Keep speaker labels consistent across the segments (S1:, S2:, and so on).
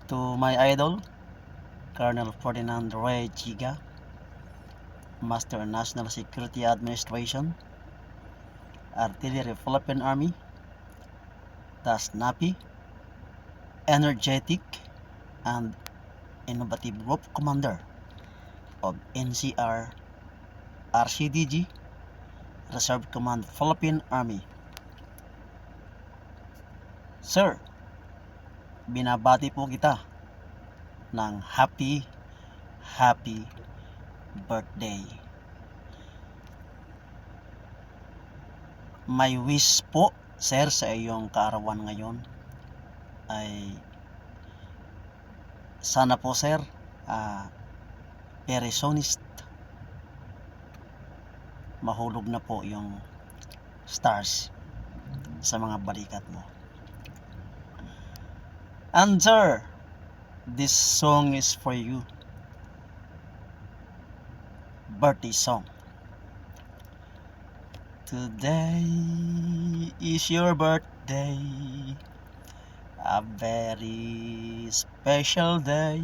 S1: To my idol, Colonel Ferdinand Rey Chiga, Master in National Security Administration, Artillery Philippine Army, the snappy, energetic, and innovative group commander of NCR RCDG, Reserve Command Philippine Army. Sir, binabati po kita ng happy birthday. May wish po, sir, sa iyong kaarawan ngayon ay sana po, sir, very soonest mahulog na po yung stars sa mga balikat mo. And sir, this song is for you. Birthday song. Today is your birthday, a very special day.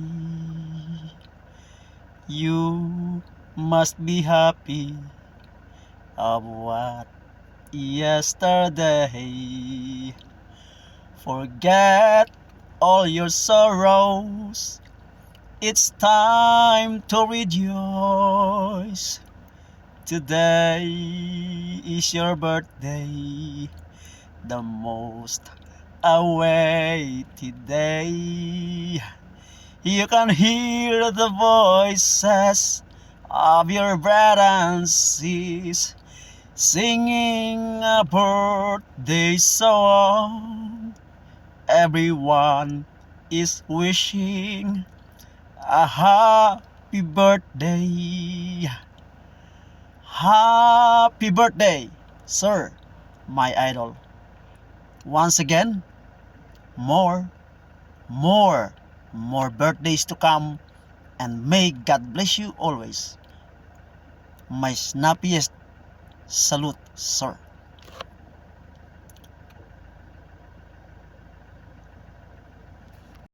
S1: You must be happy of what yesterday. Forget all your sorrows. It's time to rejoice. Today is your birthday, the most awaited day. You can hear the voices of your brothers and sisters singing a birthday song. Everyone is wishing a happy birthday. Happy birthday, sir, my idol. Once again, more birthdays to come, and may God bless you always. My snappiest salute, sir.